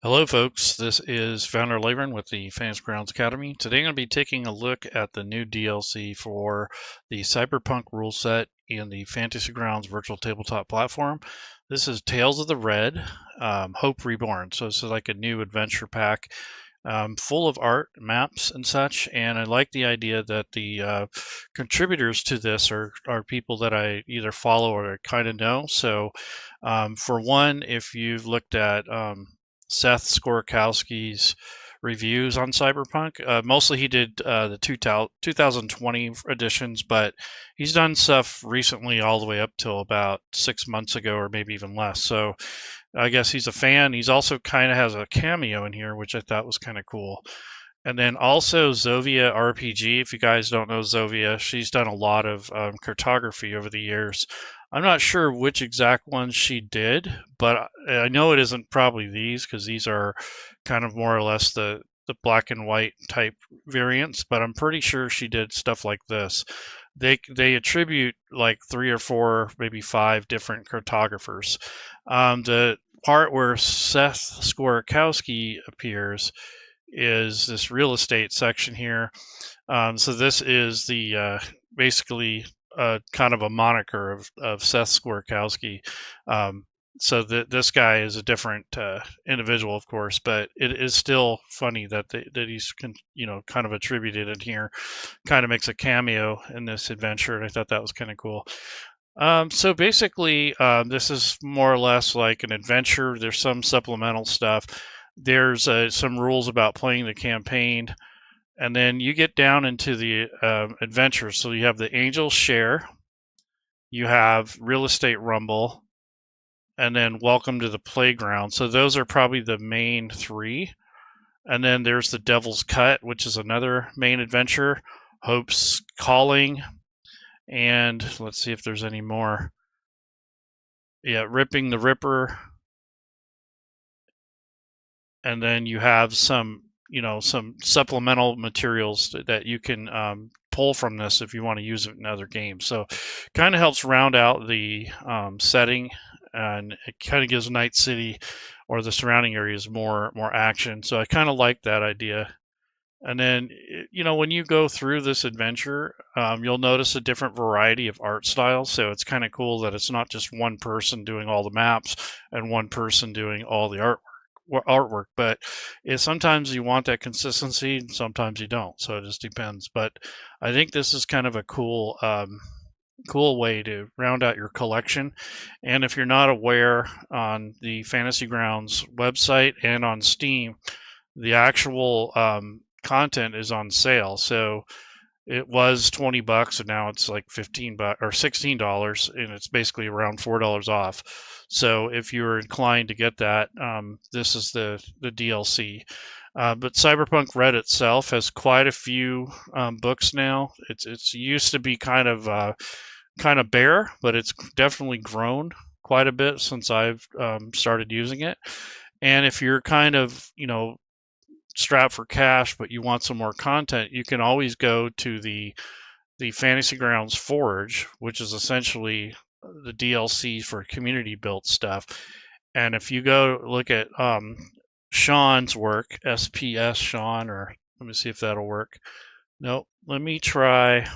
Hello, folks. This is Founder Levern with the Fantasy Grounds Academy. Today, I'm going to be taking a look at the new DLC for the Cyberpunk rule set in the Fantasy Grounds virtual tabletop platform. This is Tales of the Red, Hope Reborn. So, this is like a new adventure pack full of art, maps, and such. And I like the idea that the contributors to this are people that I either follow or kind of know. So, for one, if you've looked at Seth Skorkowski's reviews on Cyberpunk. Mostly he did the 2020 editions, but he's done stuff recently all the way up till about 6 months ago or maybe even less. So I guess he's a fan. He's also kind of has a cameo in here, which I thought was kind of cool. And then also Zovia RPG. If you guys don't know Zovia, she's done a lot of cartography over the years. I'm not sure which exact ones she did, but I know it isn't probably these because these are kind of more or less the black and white type variants. But I'm pretty sure she did stuff like this. They attribute like 3 or 4, maybe 5 different cartographers. The part where Seth Skorkowski appears is this real estate section here. So this is the basically kind of a moniker of Seth Skorkowski. So this guy is a different individual, of course, but it is still funny that that he's kind of attributed in here. Kind of makes a cameo in this adventure, and I thought that was kind of cool. So basically, this is more or less like an adventure. There's some supplemental stuff. There's some rules about playing the campaign, and then you get down into the adventure. So you have the Angel Share, you have Real Estate Rumble, and then Welcome to the Playground. So those are probably the main 3. And then there's the Devil's Cut, which is another main adventure. Hope's Calling, and let's see if there's any more. Yeah, Ripping the Ripper, and then you have some some supplemental materials that you can pull from this if you want to use it in other games. So kind of helps round out the setting, and it kind of gives Night City or the surrounding areas more action. So I kind of like that idea. And then, when you go through this adventure, you'll notice a different variety of art styles. So it's kind of cool that it's not just one person doing all the maps and one person doing all the artwork, but sometimes you want that consistency and sometimes you don't. So it just depends. But I think this is kind of a cool way to round out your collection. And if you're not aware, on the Fantasy Grounds website and on Steam, the actual content is on sale. So it was $20 and now it's like $15 or $16, and it's basically around $4 off. So if you're inclined to get that, this is the DLC. But Cyberpunk RED itself has quite a few books now. It's used to be kind of bare, but it's definitely grown quite a bit since I've started using it. And if you're kind of strapped for cash, but you want some more content, you can always go to the Fantasy Grounds Forge, which is essentially the DLC for community built stuff. And if you go look at Sean's work, SPS Sean, or let me see if that'll work. Nope. Let me try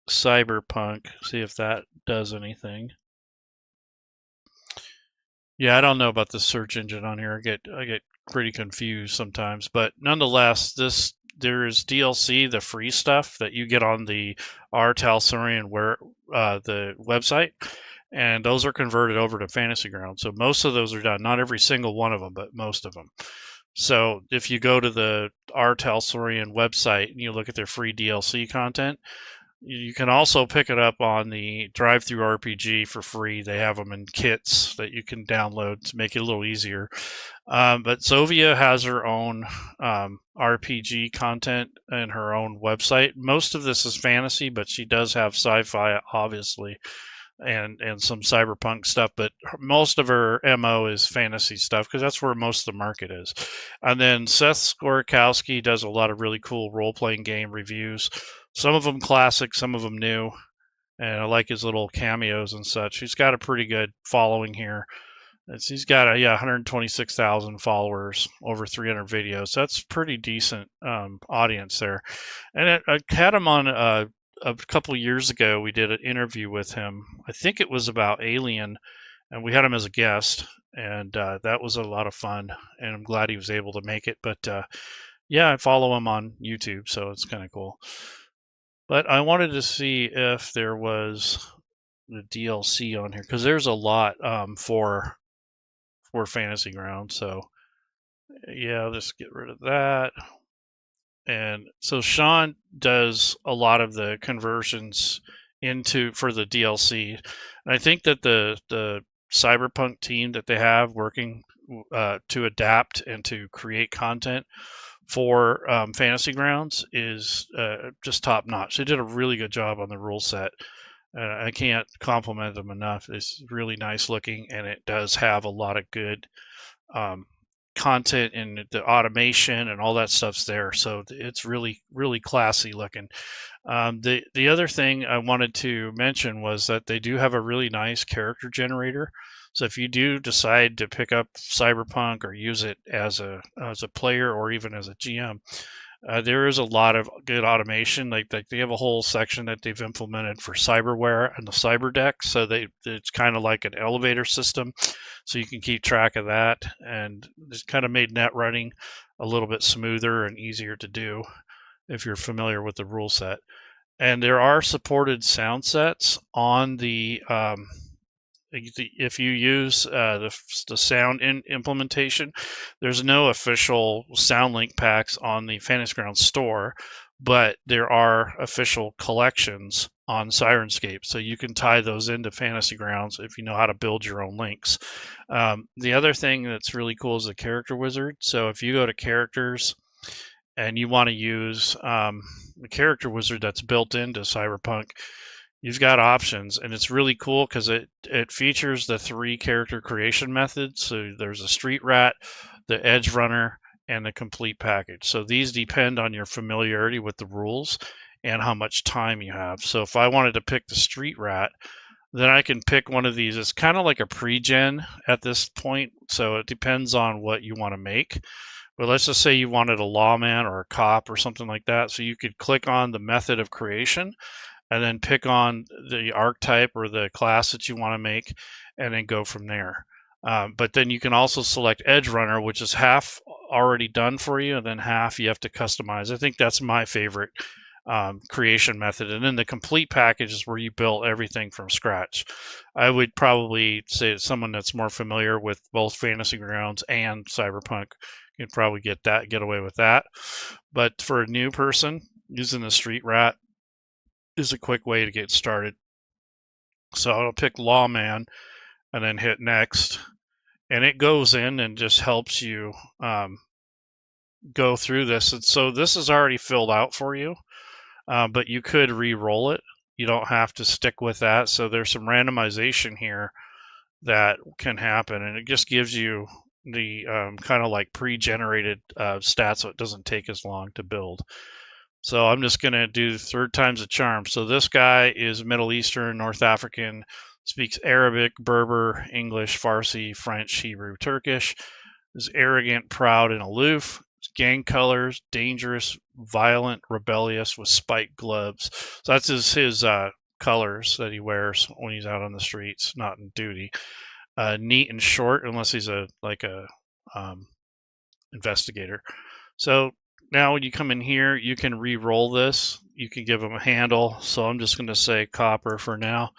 Cyberpunk, see if that does anything. Yeah, I don't know about the search engine on here. I get pretty confused sometimes, but nonetheless, there is DLC, the free stuff that you get on the R. Talsorian the website, and those are converted over to Fantasy Ground. So most of those are done. Not every single one of them, but most of them. So if you go to the R. Talsorian website and you look at their free DLC content, you can also pick it up on the Drive-Through RPG for free. They have them in kits that you can download to make it a little easier. But Zovia has her own RPG content and her own website. Most of this is fantasy, but she does have sci-fi, obviously, and some cyberpunk stuff. But most of her MO is fantasy stuff because that's where most of the market is. And then Seth Skorkowski does a lot of really cool role-playing game reviews. Some of them classic, some of them new, and I like his little cameos and such. He's got a pretty good following here, He's got a 126,000 followers, over 300 videos. So that's pretty decent audience there. And I had him on a couple years ago. We did an interview with him. I think it was about Alien, and we had him as a guest, and that was a lot of fun. And I'm glad he was able to make it. But yeah, I follow him on YouTube, so it's kind of cool. But I wanted to see if there was the DLC on here, because there's a lot for Fantasy Ground. So yeah, let's get rid of that. And so Sean does a lot of the conversions for the DLC. And I think that the Cyberpunk team that they have working to adapt and to create content for Fantasy Grounds is just top notch. They did a really good job on the rule set. I can't compliment them enough. It's really nice looking, and it does have a lot of good content, and the automation and all that stuff's there. So it's really, really classy looking. The other thing I wanted to mention was that they do have a really nice character generator. So if you do decide to pick up Cyberpunk or use it as a player or even as a GM, there is a lot of good automation. Like they have a whole section that they've implemented for cyberware and the cyber deck. So it's kind of like an elevator system, so you can keep track of that, and it's kind of made net running a little bit smoother and easier to do if you're familiar with the rule set. And there are supported sound sets on the if you use the sound implementation. There's no official sound link packs on the Fantasy Grounds store, but there are official collections on Sirenscape, so you can tie those into Fantasy Grounds if you know how to build your own links. The other thing that's really cool is the character wizard. So if you go to characters and you want to use the character wizard that's built into Cyberpunk, you've got options, and it's really cool because it features the 3 character creation methods. So there's a street rat, the edge runner, and the complete package. So these depend on your familiarity with the rules and how much time you have. So if I wanted to pick the street rat, then I can pick one of these. It's kind of like a pre-gen at this point, so it depends on what you want to make. But let's just say you wanted a lawman or a cop or something like that. So you could click on the method of creation and then pick on the archetype or the class that you want to make, and then go from there. But then you can also select Edge Runner, which is half already done for you, and then half you have to customize. I think that's my favorite creation method. And then the complete package is where you build everything from scratch. I would probably say that someone that's more familiar with both Fantasy Grounds and Cyberpunk can probably get away with that. But for a new person, using the Street Rat is a quick way to get started. So I'll pick Lawman and then hit next, and it goes in and just helps you go through this. And so this is already filled out for you, but you could re-roll it. You don't have to stick with that. So there's some randomization here that can happen, and it just gives you the kind of like pre-generated stats, so it doesn't take as long to build. So I'm just going to do 3rd time's a charm. So this guy is Middle Eastern, North African, speaks Arabic, Berber, English, Farsi, French, Hebrew, Turkish, is arrogant, proud, and aloof, gang colors, dangerous, violent, rebellious, with spiked gloves. So that's his colors that he wears when he's out on the streets, not in duty. Neat and short, unless he's a investigator. So now when you come in here, you can re-roll this. You can give him a handle. So I'm just going to say copper for now.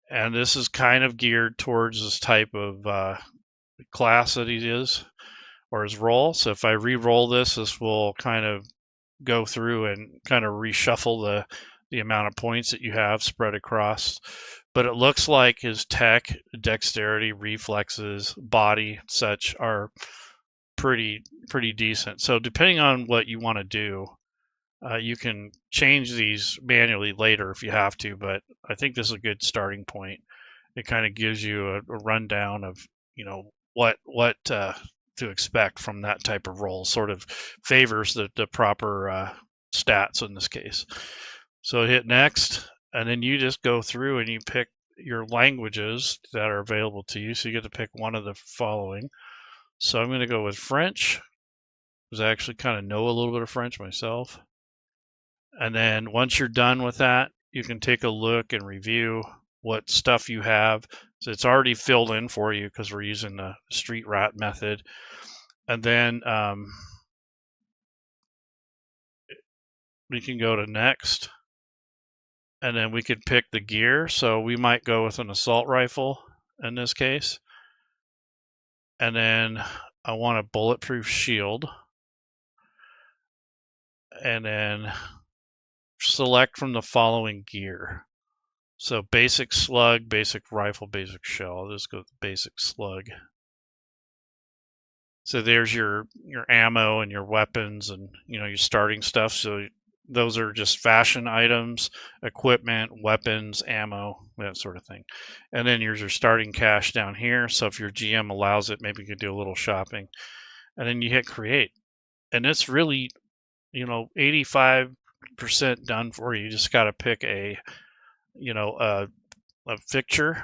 And this is kind of geared towards this type of class that he is, or his role. So if I re-roll this will kind of go through and kind of reshuffle the amount of points that you have spread across. But it looks like his tech, dexterity, reflexes, body, such are pretty decent. So depending on what you want to do, you can change these manually later if you have to, but I think this is a good starting point. It kind of gives you a rundown of, what to expect from that type of role. Sort of favors the proper stats in this case. So hit next, and then you just go through and you pick your languages that are available to you. So you get to pick one of the following. So I'm going to go with French, because I actually kind of know a little bit of French myself. And then once you're done with that, you can take a look and review what stuff you have. So it's already filled in for you because we're using the street rat method. And then we can go to next. And then we could pick the gear. So we might go with an assault rifle in this case. And then I want a bulletproof shield. And then select from the following gear. So basic slug, basic rifle, basic shell. I'll just go with basic slug. So there's your ammo and your weapons and your starting stuff. So those are just fashion items, equipment, weapons, ammo, that sort of thing. And then here's your starting cash down here. So if your GM allows it, maybe you could do a little shopping. And then you hit create. And it's really, 85% done for you. You just got to pick a picture.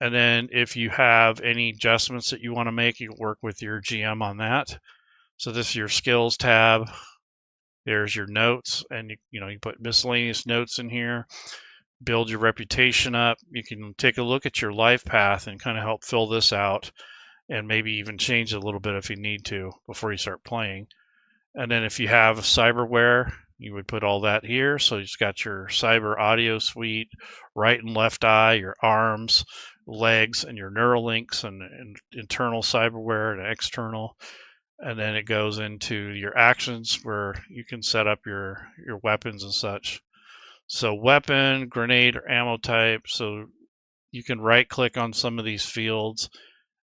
And then if you have any adjustments that you want to make, you can work with your GM on that. So this is your skills tab. There's your notes, and you put miscellaneous notes in here. Build your reputation up. You can take a look at your life path and kind of help fill this out, and maybe even change it a little bit if you need to before you start playing. And then if you have cyberware, you would put all that here. So you've got your cyber audio suite, right and left eye, your arms, legs, and your Neuralinks, and internal cyberware and external. And then it goes into your actions where you can set up your weapons and such. So weapon, grenade, or ammo type. So you can right click on some of these fields.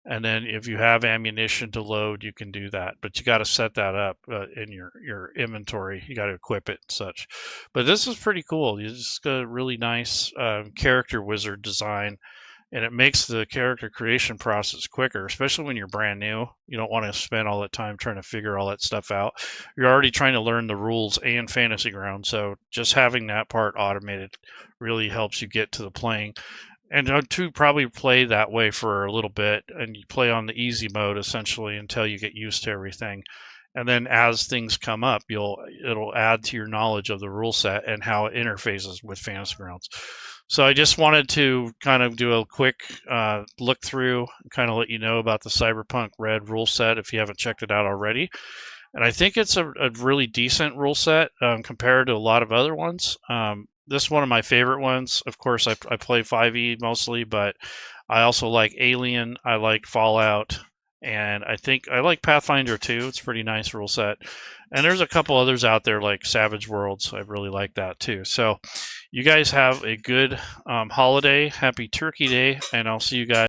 And then if you have ammunition to load, you can do that. But you got to set that up in your inventory. You got to equip it and such. But this is pretty cool. You just got a really nice character wizard design. And it makes the character creation process quicker, especially when you're brand new. You don't want to spend all that time trying to figure all that stuff out. You're already trying to learn the rules and Fantasy Ground. So just having that part automated really helps you get to the playing. And to probably play that way for a little bit, and you play on the easy mode essentially until you get used to everything. And then as things come up, it'll add to your knowledge of the rule set and how it interfaces with Fantasy Grounds. So I just wanted to kind of do a quick look through, kind of let you know about the Cyberpunk RED rule set if you haven't checked it out already. And I think it's a really decent rule set compared to a lot of other ones. This is one of my favorite ones. Of course, I play 5e mostly, but I also like Alien. I like Fallout. And I think I like Pathfinder too. It's a pretty nice rule set. And there's a couple others out there like Savage Worlds. I really like that too. So you guys have a good holiday. Happy Turkey Day. And I'll see you guys.